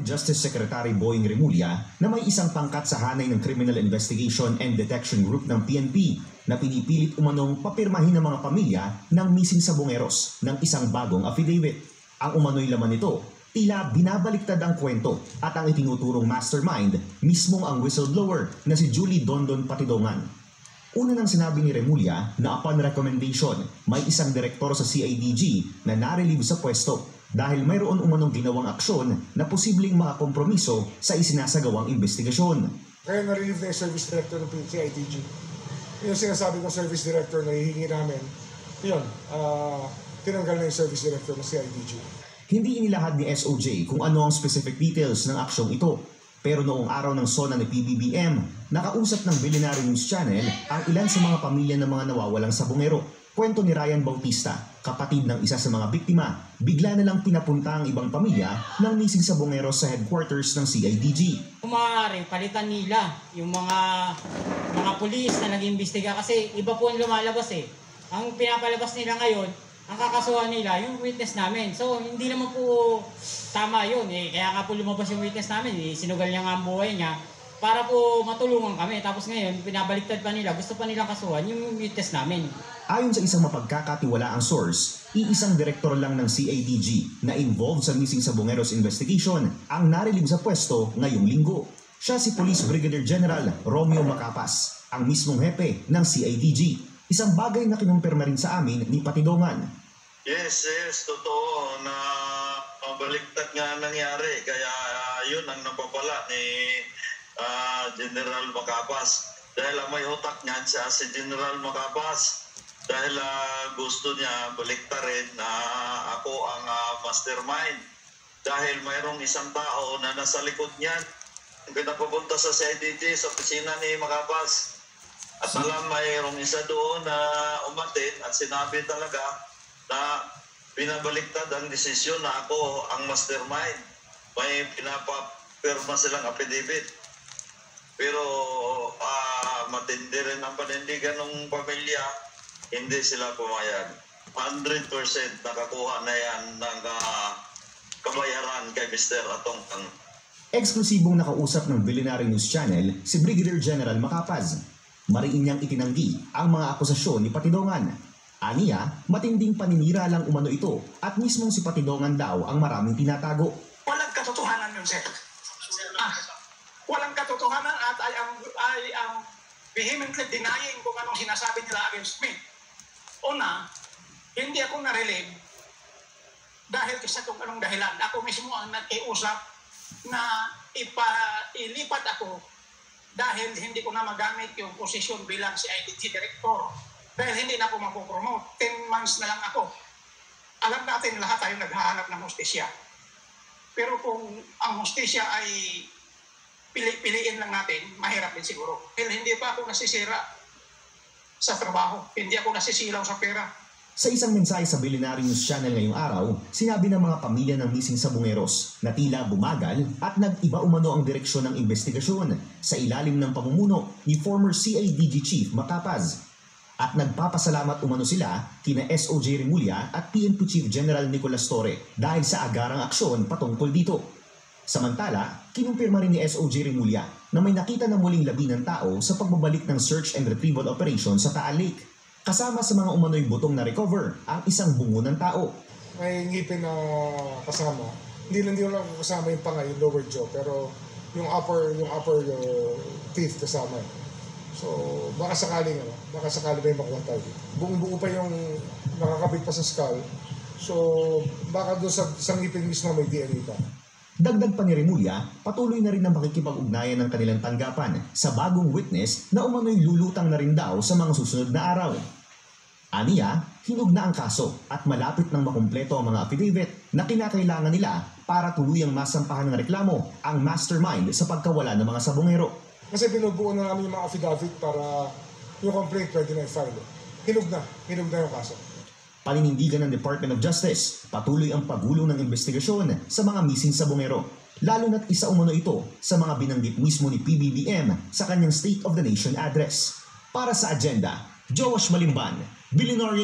ni Justice Secretary Boying Remulla na may isang pangkat sa hanay ng Criminal Investigation and Detection Group ng PNP na pinipilit umanong papirmahin ng mga pamilya ng missing sabongeros ng isang bagong affidavit. Ang umano'y laman nito, tila binabaliktad ang kwento at ang itinuturong mastermind mismong ang whistleblower na si Julie Dondon Patidongan. Una nang sinabi ni Remulla na upon recommendation, may isang direktor sa CIDG na narelieve sa pwesto dahil mayroon umanong ginawang aksyon na posibleng makakompromiso sa isinasagawang investigasyon. Kaya na-relieve na yung service director ng CIDG. Yung sinasabi ng service director na hihingi namin, yun, tinanggal na yung service director ng CIDG. Hindi inilahad ni SOJ kung ano ang specific details ng aksyong ito. Pero noong araw ng SONA ni PBBM, nakausap ng Billionaire News Channel ang ilan sa mga pamilya ng mga nawawalang sabongero. Kwento ni Ryan Bautista, kapatid ng isa sa mga biktima, bigla na lang pinapunta ang ibang pamilya ng missing sabongero sa headquarters ng CIDG. Kung maaari, palitan nila yung mga pulis na nag-imbestiga kasi iba po ang lumalabas eh. Ang pinapalabas nila ngayon, ang kakasuhan nila, yung witness namin. So, hindi naman po tama yun eh. Kaya nga po lumabas yung witness namin eh. Sinugal niya nga ang buhay niya para po matulungan kami. Tapos ngayon, pinabaliktad pa nila. Gusto pa nilang kasuhan yung witness namin. Ayon sa isang mapagkakatiwalaang source, iisang direktor lang ng CIDG na involved sa missing sabongeros investigation ang narelieve sa pwesto ngayong linggo. Siya si Police Brigadier General Romeo Macapas, ang mismong hepe ng CIDG. Isang bagay na kinumpirma rin sa amin ni Patidongan. Yes, totoo na baliktad nga nangyari. Kaya yun ang napapala ni General Macapas. Dahil ang may utak niyan siya si General Macapas. Dahil gusto niya baliktarin na ako ang mastermind. Dahil mayroong isang tao na nasa likod niyan. Pinapapunta sa CIDG, sa opisina ni Macapas. At alam, mayroong isa doon na umatid at sinabi talaga na binabaliktad ang desisyon na ako ang mastermind. May pinapapirma silang affidavit. Pero matindi rin ang panindigan ng pamilya, hindi sila pumayag. 100% nakakuha na yan ng kabayaran kay Mr. Atongtang. Eksklusibong nakausap ng Billionaire News Channel si Brigadier General Macapas. Mariin niyang itinanggi ang mga akusasyon ni Patidongan. Aniya, matinding paninira lang umano ito at mismong si Patidongan daw ang maraming tinatago. Walang katotohanan yun, sir. Walang katotohanan at I am vehemently denying kung anong sinasabi nila against me. Una, hindi ako na-relieve dahil sa kung anong dahilan. Ako mismo ang nag-iusap na ilipat ako dahil hindi ko na magamit yung posisyon bilang CIDG Director. Dahil hindi na ako mapopromote. 10 months na lang ako. Alam natin lahat tayo naghahanap ng hustisya. Pero kung ang hustisya ay piliin lang natin, mahirap din siguro. Dahil hindi pa ako nasisira sa trabaho. Hindi ako nasisilaw sa pera. Sa isang mensahe sa Billionaire News Channel ngayong araw, sinabi ng mga pamilya ng missing sabongeros na tila bumagal at nag-iba umano ang direksyon ng investigasyon sa ilalim ng pamumuno ni former CIDG Chief Macapas. At nagpapasalamat umano sila kina SOJ Remulla at PNP Chief General Nicolas Torre dahil sa agarang aksyon patungkol dito. Samantala, kinumpirma rin ni SOJ Remulla na may nakita na muling labi ng tao sa pagbabalik ng search and retrieval operation sa Taal Lake. Kasama sa mga umano'y butong na recover ang isang bungo ng tao. May ngipin na kasama. Hindi lang kasama yung panga, yung lower jaw, pero yung upper teeth kasama. So, baka sakaling may makuha tayo. Buong-buo pa yung nakakabit pa sa skull. So, baka doon sa ngipin mismo may DNA pa. Dagdag pa ni Remulla, patuloy na rin ang makikipag-ugnayan ng kanilang tanggapan sa bagong witness na umano'y lulutang na rin daw sa mga susunod na araw. Aniya, hinog na ang kaso at malapit nang makumpleto ang mga affidavit na kinakailangan nila para tuluyang masampahan ng reklamo ang mastermind sa pagkawala ng mga sabongero. Kasi binubuo na namin yung mga affidavit para yung complaint pwede na i-file. Hinog na yung kaso. Paninindigan ng Department of Justice, patuloy ang pagulong ng investigasyon sa mga missing sabongero. Lalo na't isa umano ito sa mga binanggit mismo ni PBBM sa kanyang State of the Nation address. Para sa agenda, Joash Malimban, Billionaire